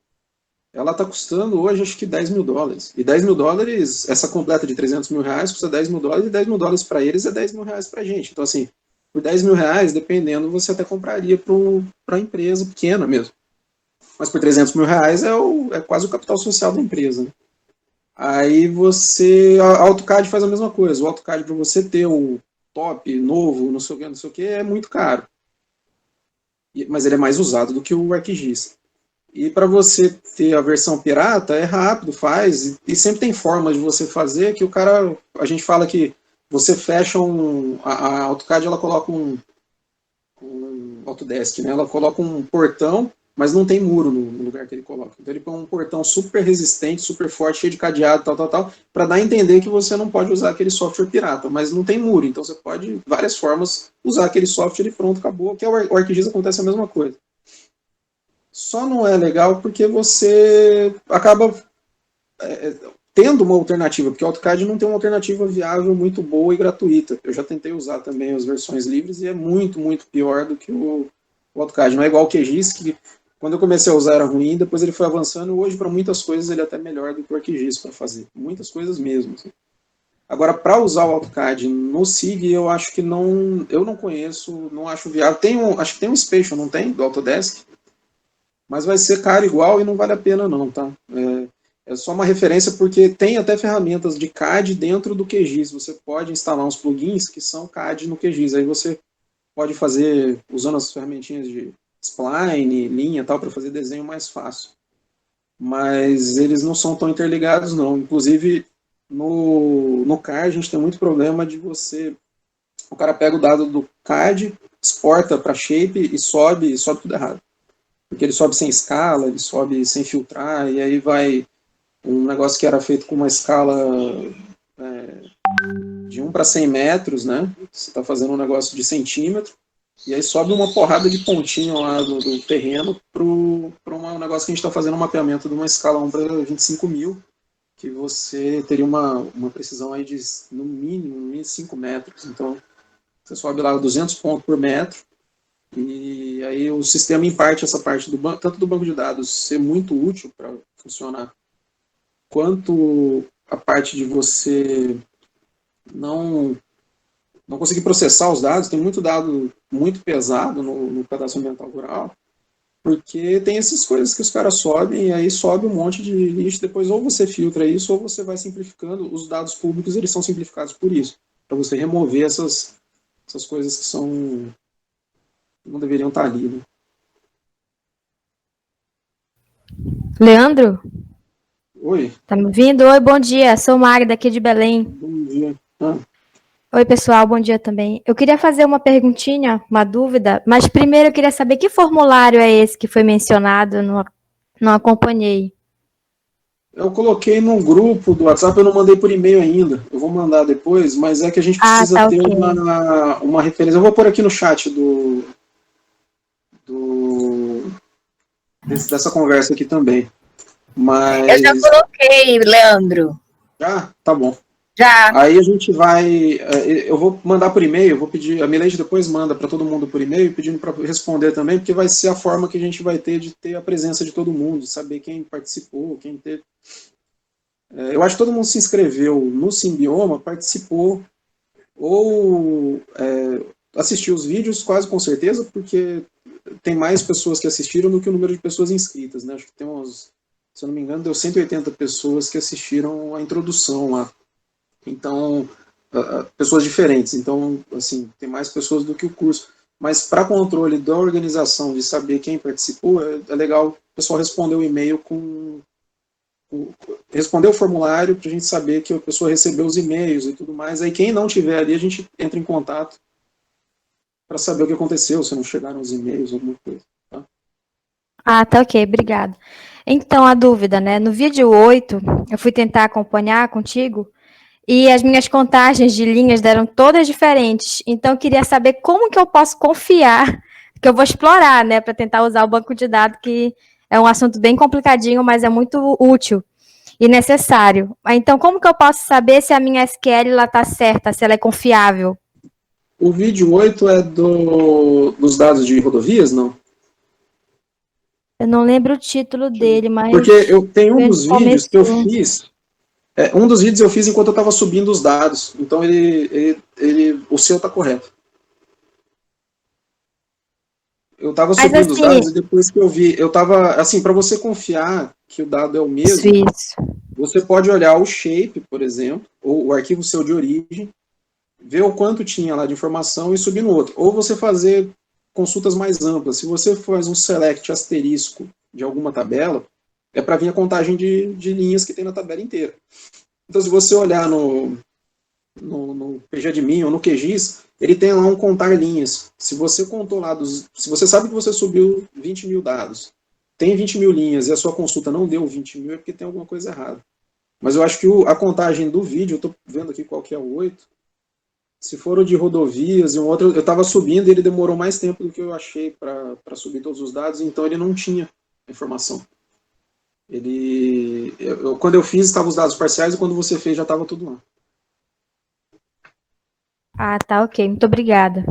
Speaker 1: ela está custando hoje acho que US$ 10.000. E US$ 10.000, essa completa de R$ 300.000 custa US$ 10.000, e US$ 10.000 para eles é R$ 10.000 para a gente. Então, assim, por R$ 10.000, dependendo, você até compraria para a empresa pequena mesmo. Mas por R$ 300.000 é quase o capital social da empresa. Né? Aí a AutoCAD faz a mesma coisa. O AutoCAD, para você ter o top, novo, não sei o que, é muito caro. Mas ele é mais usado do que o ArcGIS. E para você ter a versão pirata, é rápido, faz, e sempre tem formas de você fazer que a gente fala que você fecha a AutoCAD ela coloca um Autodesk, né? Ela coloca um portão, mas não tem muro no lugar que ele coloca. Então ele põe um portão super resistente, super forte, cheio de cadeado, tal, para dar a entender que você não pode usar aquele software pirata, mas não tem muro, então você pode, de várias formas, usar aquele software e pronto, acabou. Que o ArcGIS acontece a mesma coisa. Só não é legal porque você acaba tendo uma alternativa, porque o AutoCAD não tem uma alternativa viável muito boa e gratuita. Eu já tentei usar também as versões livres e é muito, muito pior do que o AutoCAD. Não é igual o QGIS, que quando eu comecei a usar era ruim, depois ele foi avançando, hoje para muitas coisas ele é até melhor do que o ArcGIS para fazer. Muitas coisas mesmo. Assim. Agora, para usar o AutoCAD no SIG, eu acho que não, eu não conheço, não acho viável. Acho que tem um Spatial, não tem? Do Autodesk? Mas vai ser caro igual e não vale a pena não, tá? É só uma referência porque tem até ferramentas de CAD dentro do QGIS. Você pode instalar uns plugins que são CAD no QGIS. Aí você pode fazer, usando as ferramentinhas de spline, linha e tal, para fazer desenho mais fácil. Mas eles não são tão interligados, não. Inclusive, no CAD, a gente tem muito problema de você... O cara pega o dado do CAD, exporta para Shape e sobe tudo errado. Porque ele sobe sem escala, ele sobe sem filtrar, e aí vai um negócio que era feito com uma escala de 1 para 100 metros, né? Você está fazendo um negócio de centímetro, e aí sobe uma porrada de pontinho lá do terreno para um negócio que a gente está fazendo um mapeamento de uma escala 1 para 25 mil, que você teria uma precisão aí de, no mínimo, 5 metros. Então, você sobe lá 200 pontos por metro, e aí o sistema, em parte, essa parte tanto do banco de dados ser muito útil para funcionar, quanto a parte de você não conseguir processar os dados. Tem muito dado muito pesado no cadastro ambiental rural, porque tem essas coisas que os caras sobem, e aí sobe um monte de lixo, depois ou você filtra isso, ou você vai simplificando. Os dados públicos, eles são simplificados por isso, para você remover essas coisas que não deveriam estar ali, né?
Speaker 3: Leandro?
Speaker 1: Oi.
Speaker 3: Tá me ouvindo? Oi, bom dia. Sou Magda, aqui de Belém.
Speaker 1: Bom dia.
Speaker 3: Oi, pessoal, bom dia também. Eu queria fazer uma perguntinha, uma dúvida, mas primeiro eu queria saber que formulário é esse que foi mencionado, eu não acompanhei.
Speaker 1: Eu coloquei num grupo do WhatsApp, eu não mandei por e-mail ainda. Eu vou mandar depois, mas é que a gente precisa ter
Speaker 3: okay.
Speaker 1: uma referência. Eu vou pôr aqui no chat dessa conversa aqui também. Mas...
Speaker 4: Eu já coloquei, Leandro.
Speaker 1: Já? Tá bom.
Speaker 4: Já.
Speaker 1: Aí a gente vai... Eu vou mandar por e-mail, vou pedir... A Milady depois manda para todo mundo por e-mail, pedindo para responder também, porque vai ser a forma que a gente vai ter de ter a presença de todo mundo, de saber quem participou, quem teve... Eu acho que todo mundo se inscreveu no Simbioma, participou, ou assistiu os vídeos, quase com certeza, porque tem mais pessoas que assistiram do que o número de pessoas inscritas, né? Acho que tem uns, se eu não me engano, deu 180 pessoas que assistiram a introdução lá. Então, pessoas diferentes. Então, assim, tem mais pessoas do que o curso. Mas para controle da organização, de saber quem participou, é legal o pessoal responder o e-mail responder o formulário para a gente saber que a pessoa recebeu os e-mails e tudo mais. Aí quem não tiver ali, a gente entra em contato para saber o que aconteceu, se não chegaram os e-mails, alguma coisa. Tá?
Speaker 3: Tá ok, obrigado. Então, a dúvida, né? No vídeo 8, eu fui tentar acompanhar contigo e as minhas contagens de linhas deram todas diferentes. Então, eu queria saber como que eu posso confiar, que eu vou explorar, né? Para tentar usar o banco de dados, que é um assunto bem complicadinho, mas é muito útil. e necessário. Então, como que eu posso saber se a minha SQL está certa, se ela é confiável?
Speaker 1: O vídeo 8 é dos dados de rodovias, não?
Speaker 3: Eu não lembro o título dele, mas
Speaker 1: Porque eu tenho um
Speaker 3: foi
Speaker 1: dos
Speaker 3: no
Speaker 1: vídeos que eu
Speaker 3: comecinho.
Speaker 1: fiz, um dos vídeos eu fiz enquanto eu estava subindo os dados, então o seu está correto. Eu estava
Speaker 3: Mas
Speaker 1: subindo os
Speaker 3: assim,
Speaker 1: dados e depois que eu vi, eu estava, assim, para você confiar que o dado é o mesmo,
Speaker 3: isso.
Speaker 1: você pode olhar o shape, por exemplo, ou o arquivo seu de origem, ver o quanto tinha lá de informação e subir no outro. Ou você fazer consultas mais amplas. Se você faz um select asterisco de alguma tabela, é para vir a contagem de linhas que tem na tabela inteira. Então, se você olhar no PGAdmin ou no QGIS, ele tem lá um contar linhas. Se você contou lá, se você sabe que você subiu 20 mil dados, tem 20 mil linhas e a sua consulta não deu 20 mil, é porque tem alguma coisa errada. Mas eu acho que a contagem do vídeo, eu estou vendo aqui qual que é o 8, se for o de rodovias e um outro, eu estava subindo e ele demorou mais tempo do que eu achei para subir todos os dados, então ele não tinha informação. Quando eu fiz, estavam os dados parciais e quando você fez, já estava tudo lá.
Speaker 3: Ah, tá, ok. Muito obrigada.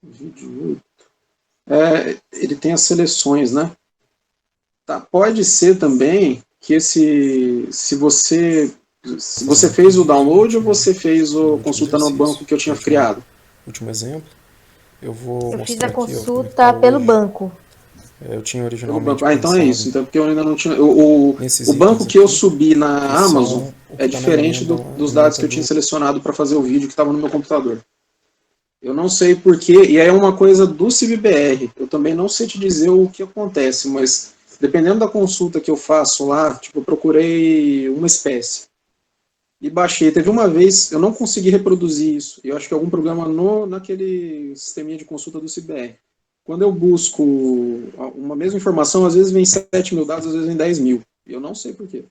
Speaker 1: Vídeo 8. Ele tem as seleções, né? Tá, pode ser também que se você fez o download ou você fez o consulta no banco que eu tinha criado?
Speaker 5: Último exemplo, eu vou
Speaker 3: Eu fiz
Speaker 5: mostrar
Speaker 3: a
Speaker 5: aqui, ó, como é que
Speaker 3: consulta
Speaker 5: tá
Speaker 3: pelo
Speaker 5: hoje.
Speaker 3: banco.
Speaker 5: Eu tinha
Speaker 1: Pelo
Speaker 5: originalmente
Speaker 1: banco. Ah, então é
Speaker 5: pensado
Speaker 1: isso. Então, porque eu ainda não tinha. O
Speaker 5: nesses
Speaker 1: banco
Speaker 5: itens
Speaker 1: que eu
Speaker 5: aqui,
Speaker 1: subi na
Speaker 5: que são
Speaker 1: Amazon
Speaker 5: o que
Speaker 1: é
Speaker 5: tá na
Speaker 1: diferente
Speaker 5: emenda lá,
Speaker 1: dos
Speaker 5: emenda
Speaker 1: dados que eu tinha
Speaker 5: do-
Speaker 1: selecionado para fazer o vídeo que estava no meu computador. Eu não sei porquê, e aí é uma coisa do CIVBR. Eu também não sei te dizer o que acontece, mas dependendo da consulta que eu faço lá, tipo, eu procurei uma espécie e baixei. Teve uma vez, eu não consegui reproduzir isso. Eu acho que é algum problema naquele sisteminha de consulta do CIVBR. Quando eu busco uma mesma informação, às vezes vem 7 mil dados, às vezes vem 10 mil. E eu não sei porquê.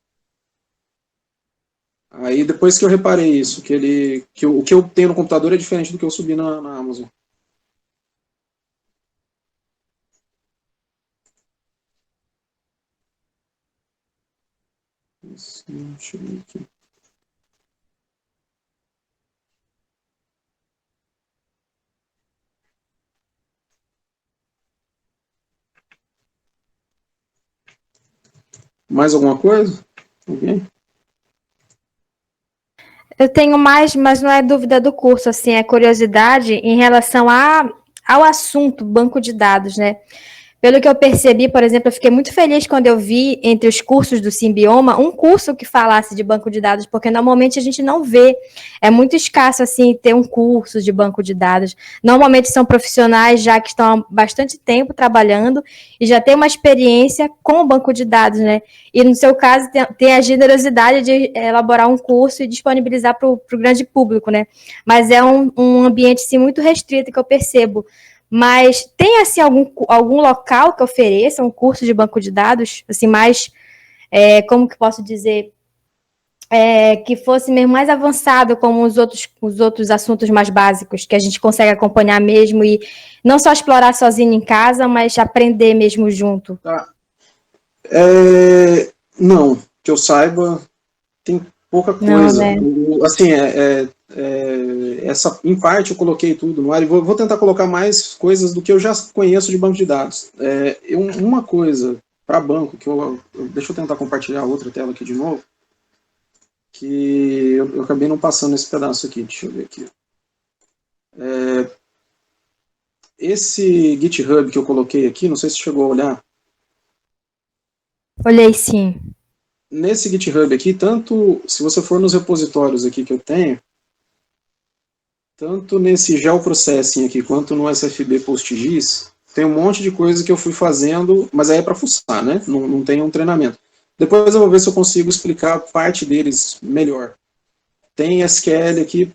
Speaker 1: Aí depois que eu reparei isso, o que eu tenho no computador é diferente do que eu subi na Amazon. Deixa eu ver aqui. Mais alguma coisa? Alguém?
Speaker 3: Eu tenho mais, mas não é dúvida do curso, assim, é curiosidade em relação ao assunto banco de dados, né? Pelo que eu percebi, por exemplo, eu fiquei muito feliz quando eu vi entre os cursos do Simbioma um curso que falasse de banco de dados, porque normalmente a gente não vê. É muito escasso assim ter um curso de banco de dados. Normalmente são profissionais já que estão há bastante tempo trabalhando e já têm uma experiência com o banco de dados, né? E no seu caso tem a generosidade de elaborar um curso e disponibilizar para o grande público, né? Mas é um ambiente assim, muito restrito que eu percebo. Mas tem, assim, algum local que ofereça um curso de banco de dados, assim, mais, como que posso dizer, que fosse mesmo mais avançado, como os outros assuntos mais básicos, que a gente consegue acompanhar mesmo e não só explorar sozinho em casa, mas aprender mesmo junto?
Speaker 1: Tá. Não, que eu saiba, tem pouca
Speaker 3: Não,
Speaker 1: coisa.
Speaker 3: né?
Speaker 1: Assim, em parte eu coloquei tudo no ar e vou tentar colocar mais coisas do que eu já conheço de banco de dados. Uma coisa para banco, deixa eu tentar compartilhar outra tela aqui de novo, que eu acabei não passando esse pedaço aqui, deixa eu ver aqui. Esse GitHub que eu coloquei aqui, não sei se chegou a olhar,
Speaker 3: Olhei sim.
Speaker 1: nesse GitHub aqui, tanto se você for nos repositórios aqui que eu tenho, tanto nesse geoprocessing aqui quanto no SFB PostGIS, tem um monte de coisa que eu fui fazendo, mas aí é para fuçar, né? Não tem um treinamento. Depois eu vou ver se eu consigo explicar parte deles melhor. Tem SQL aqui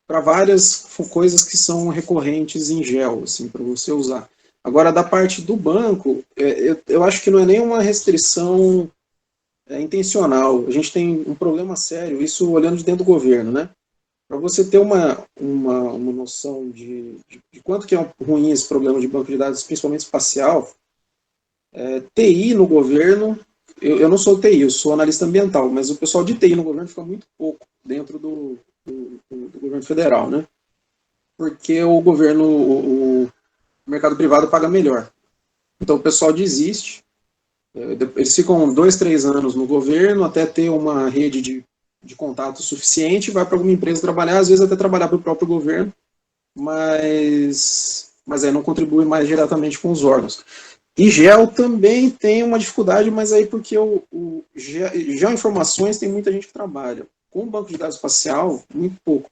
Speaker 1: para várias coisas que são recorrentes em gel, assim, para você usar. Agora, da parte do banco, eu acho que não é nenhuma restrição é intencional. A gente tem um problema sério, isso olhando de dentro do governo, né? Para você ter uma noção de quanto que é ruim esse problema de banco de dados, principalmente espacial, TI no governo, eu não sou TI, eu sou analista ambiental, mas o pessoal de TI no governo fica muito pouco dentro do governo federal, né? Porque o governo, o mercado privado paga melhor. Então o pessoal desiste, eles ficam 2, 3 anos no governo até ter uma rede de contato suficiente, vai para alguma empresa trabalhar, às vezes até trabalhar para o próprio governo, mas aí não contribui mais diretamente com os órgãos. E GEO também tem uma dificuldade, mas aí porque o Geoinformações tem muita gente que trabalha. Com o banco de dados espacial, muito pouco.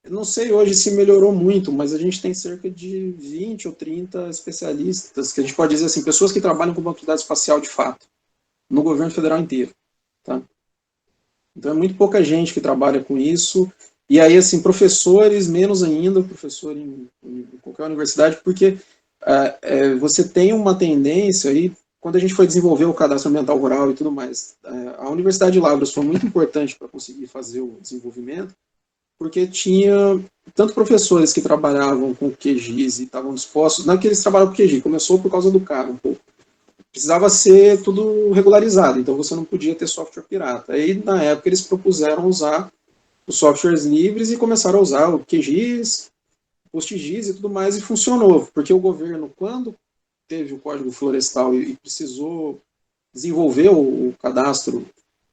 Speaker 1: Eu não sei hoje se melhorou muito, mas a gente tem cerca de 20 ou 30 especialistas, que a gente pode dizer assim, pessoas que trabalham com o banco de dados espacial de fato, no governo federal inteiro. Tá? Então é muito pouca gente que trabalha com isso, e aí assim, professores, menos ainda, professor em qualquer universidade, porque você tem uma tendência aí, quando a gente foi desenvolver o cadastro ambiental rural e tudo mais, a Universidade de Lavras foi muito importante para conseguir fazer o desenvolvimento, porque tinha tanto professores que trabalhavam com QGIS e estavam dispostos, não é que eles trabalham com QGIS, começou por causa do cara um pouco, precisava ser tudo regularizado, então você não podia ter software pirata. Aí, na época, eles propuseram usar os softwares livres e começaram a usar o QGIS, PostGIS e tudo mais, e funcionou, porque o governo, quando teve o Código Florestal e precisou desenvolver o cadastro,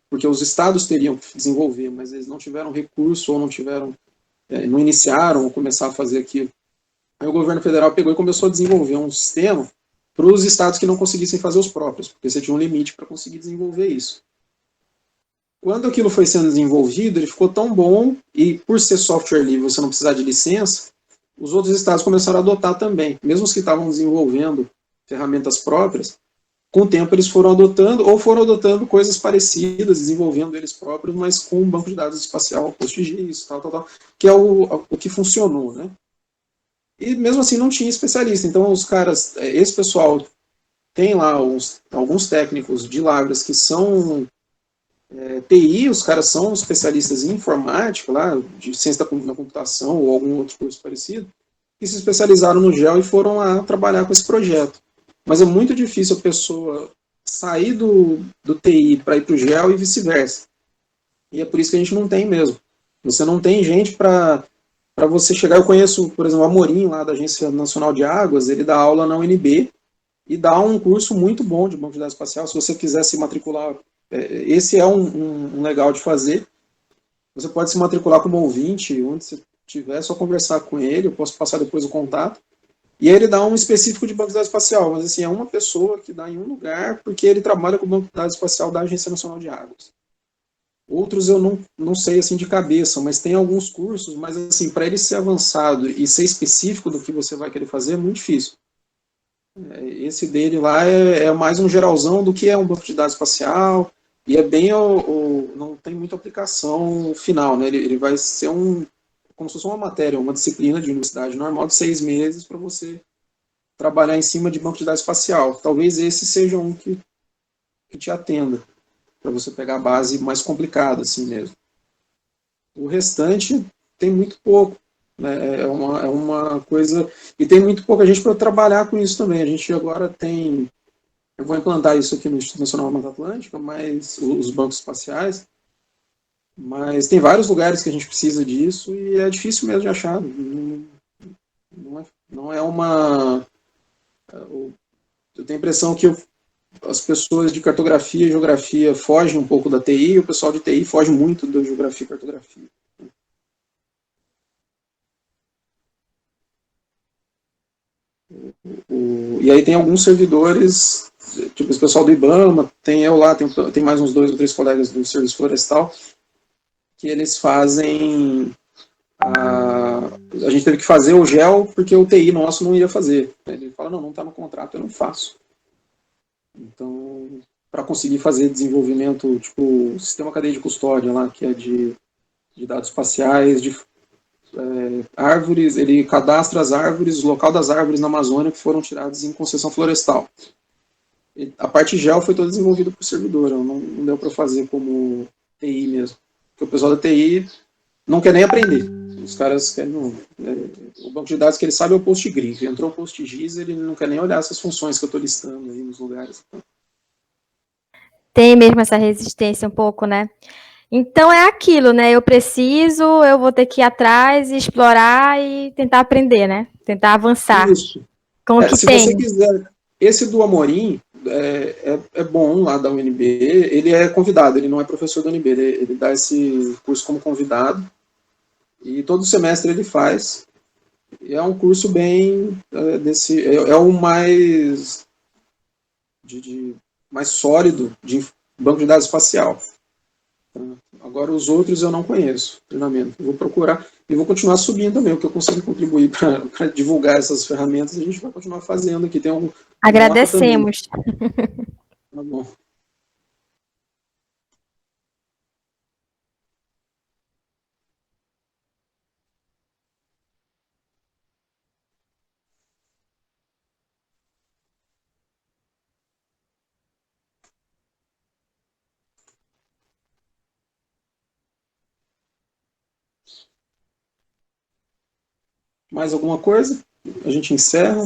Speaker 1: porque os estados teriam que desenvolver, mas eles não tiveram recurso ou não iniciaram ou começaram a fazer aquilo. Aí o governo federal pegou e começou a desenvolver um sistema para os estados que não conseguissem fazer os próprios, porque você tinha um limite para conseguir desenvolver isso. Quando aquilo foi sendo desenvolvido, ele ficou tão bom, e por ser software livre, você não precisar de licença, os outros estados começaram a adotar também. Mesmo os que estavam desenvolvendo ferramentas próprias, com o tempo eles foram adotando coisas parecidas, desenvolvendo eles próprios, mas com um banco de dados espacial, PostGIS, tal, que é o que funcionou, né? E mesmo assim não tinha especialista. Então os caras, esse pessoal tem lá alguns técnicos de Lavras que são TI, os caras são especialistas em informática, lá, de ciência da computação ou algum outro curso parecido, que se especializaram no GEO e foram lá trabalhar com esse projeto. Mas é muito difícil a pessoa sair do TI para ir para o GEO e vice-versa. E é por isso que a gente não tem mesmo. Você não tem gente para você chegar. Eu conheço, por exemplo, o Amorim, lá da Agência Nacional de Águas, ele dá aula na UNB e dá um curso muito bom de banco de dados espacial. Se você quiser se matricular, esse é um legal de fazer. Você pode se matricular como ouvinte, onde você estiver, é só conversar com ele, eu posso passar depois o contato. E aí ele dá um específico de banco de dados espacial, mas assim, é uma pessoa que dá em um lugar, porque ele trabalha com o banco de dados espacial da Agência Nacional de Águas. Outros eu não sei assim de cabeça, mas tem alguns cursos, mas assim, para ele ser avançado e ser específico do que você vai querer fazer é muito difícil. Esse dele lá é mais um geralzão do que é um banco de dados espacial, e é bem, não tem muita aplicação final, né? Ele vai ser como se fosse uma matéria, uma disciplina de universidade normal de 6 meses para você trabalhar em cima de banco de dados espacial. Talvez esse seja um que te atenda, para você pegar a base mais complicada, assim mesmo. O restante tem muito pouco, né? É uma coisa... E tem muito pouca gente para trabalhar com isso também. A gente agora tem... Eu vou implantar isso aqui no Instituto Nacional da Mata Atlântica, mas os bancos espaciais, mas tem vários lugares que a gente precisa disso e é difícil mesmo de achar. Não é uma... Eu tenho a impressão que as pessoas de cartografia e geografia fogem um pouco da TI e o pessoal de TI foge muito da geografia e cartografia. E aí tem alguns servidores, tipo esse pessoal do IBAMA, tem eu lá, tem mais uns 2 ou 3 colegas do Serviço Florestal, que eles fazem... A gente teve que fazer o GEO porque o TI nosso não ia fazer. Ele fala, não está no contrato, eu não faço. Então, para conseguir fazer desenvolvimento, tipo, o sistema cadeia de custódia lá, que é de dados espaciais, de árvores, ele cadastra as árvores, o local das árvores na Amazônia que foram tiradas em concessão florestal. A parte gel foi toda desenvolvida por servidor, não deu para fazer como TI mesmo. Porque o pessoal da TI não quer nem aprender. Os caras querem. Não, o banco de dados que ele sabe é o PostGIS. Entrou o PostGIS, ele não quer nem olhar essas funções que eu estou listando aí nos lugares.
Speaker 3: Tem mesmo essa resistência um pouco, né? Então é aquilo, né? Eu vou ter que ir atrás e explorar e tentar aprender, né? Tentar avançar
Speaker 1: Isso.
Speaker 3: com o que
Speaker 1: Se você
Speaker 3: tem.
Speaker 1: quiser, esse do Amorim é bom lá da UNB. Ele é convidado, ele não é professor da UNB, ele dá esse curso como convidado. E todo semestre ele faz. E é um curso bem é o mais mais sólido de banco de dados espacial. Agora os outros eu não conheço, treinamento. Eu vou procurar e vou continuar subindo também, o que eu consigo contribuir para divulgar essas ferramentas, a gente vai continuar fazendo aqui. Tem um nota também.
Speaker 3: Agradecemos.
Speaker 1: Tá bom. Mais alguma coisa? A gente encerra.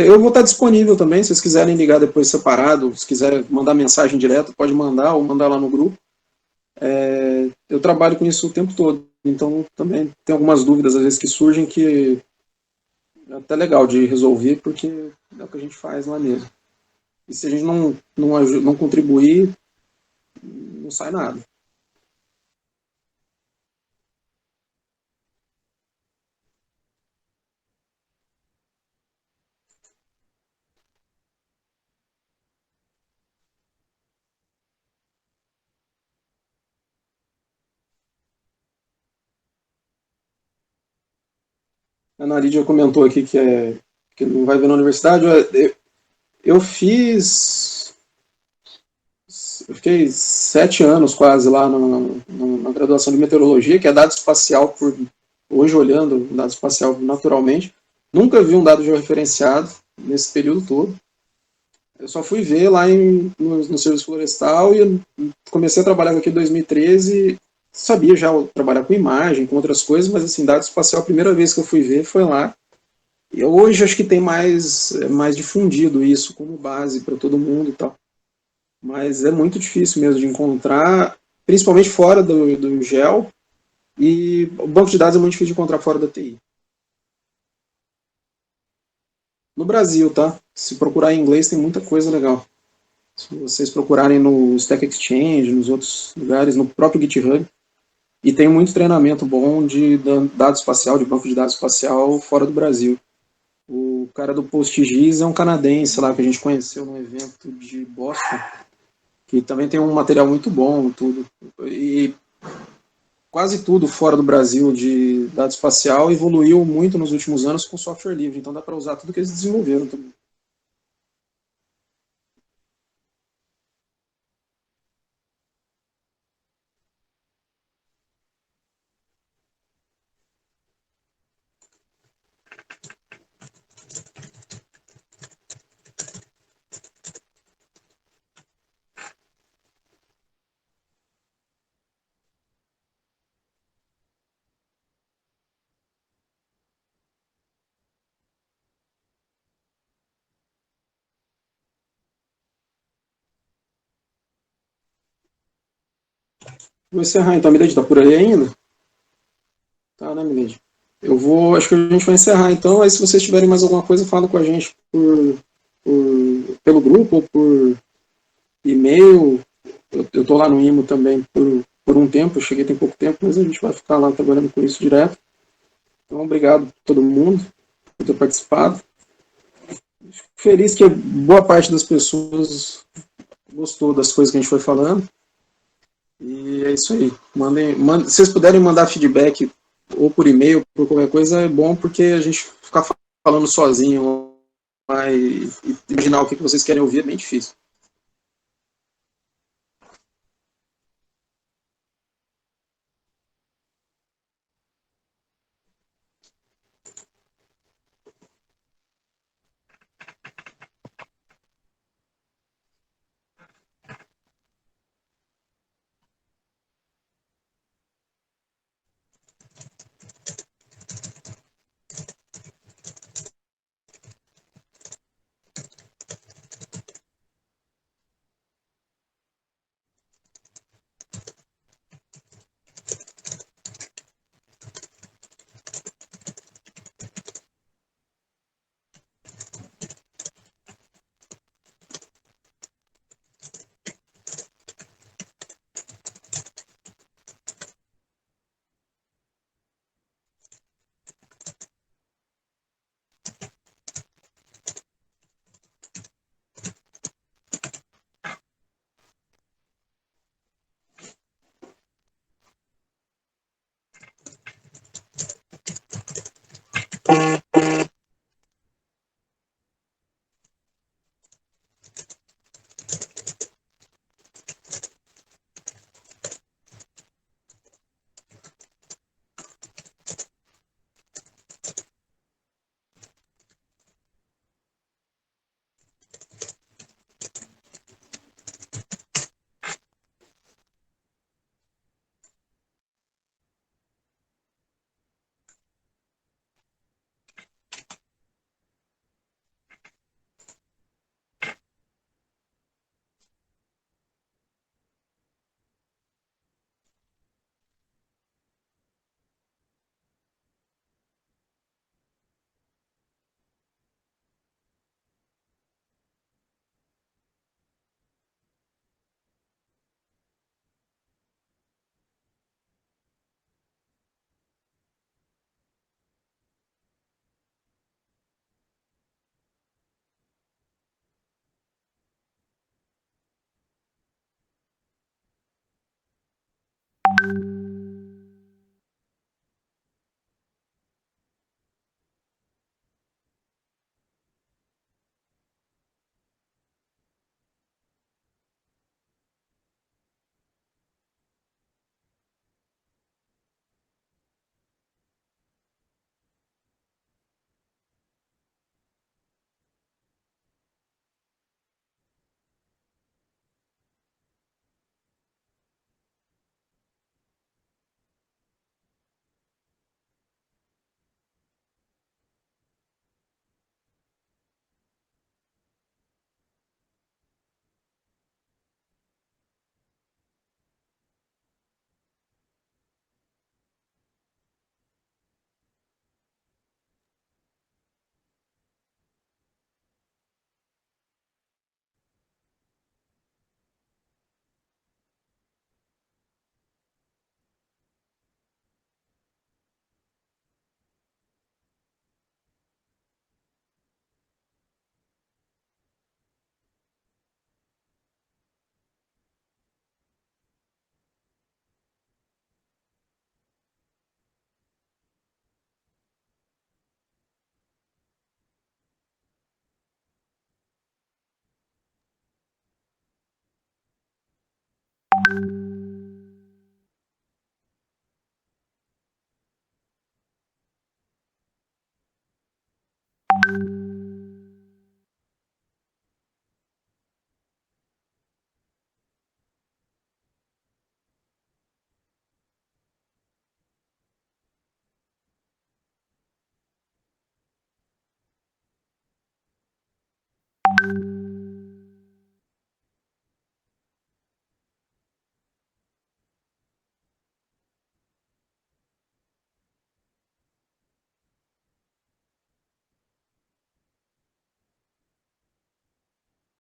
Speaker 1: Eu vou estar disponível também, se vocês quiserem ligar depois separado, se quiserem mandar mensagem direto, pode mandar ou mandar lá no grupo. Eu trabalho com isso o tempo todo, então também tem algumas dúvidas às vezes que surgem que é até legal de resolver, porque é o que a gente faz lá mesmo. E se a gente não contribuir, não sai nada. A Narid já comentou aqui que não vai ver na universidade. Eu fiz. Eu fiquei 7 anos quase lá na graduação de meteorologia, que é dado espacial hoje olhando dado espacial naturalmente. Nunca vi um dado georreferenciado nesse período todo. Eu só fui ver lá no Serviço Florestal e comecei a trabalhar aqui em 2013. Sabia já trabalhar com imagem, com outras coisas, mas assim, dado espacial, a primeira vez que eu fui ver foi lá. E hoje acho que tem mais difundido isso como base para todo mundo e tal. Mas é muito difícil mesmo de encontrar, principalmente fora do GEL, e o banco de dados é muito difícil de encontrar fora da TI. No Brasil, tá? Se procurar em inglês, tem muita coisa legal. Se vocês procurarem no Stack Exchange, nos outros lugares, no próprio GitHub, e tem muito treinamento bom de dado espacial, de banco de dados espacial fora do Brasil. O cara do PostGIS é um canadense lá que a gente conheceu num evento de Boston, que também tem um material muito bom, tudo. E quase tudo fora do Brasil de dado espacial evoluiu muito nos últimos anos com software livre, então dá para usar tudo que eles desenvolveram também. Vou encerrar então, Milady, tá por aí ainda? Tá, né, Milady? Acho que a gente vai encerrar então, aí se vocês tiverem mais alguma coisa, fala com a gente pelo grupo ou por e-mail. Eu tô lá no IMO também por um tempo, eu cheguei tem pouco tempo, mas a gente vai ficar lá trabalhando com isso direto. Então, obrigado a todo mundo por ter participado. Feliz que boa parte das pessoas gostou das coisas que a gente foi falando. E é isso aí. Se vocês puderem mandar feedback ou por e-mail, ou por qualquer coisa, é bom porque a gente ficar falando sozinho e imaginar o que vocês querem ouvir é bem difícil.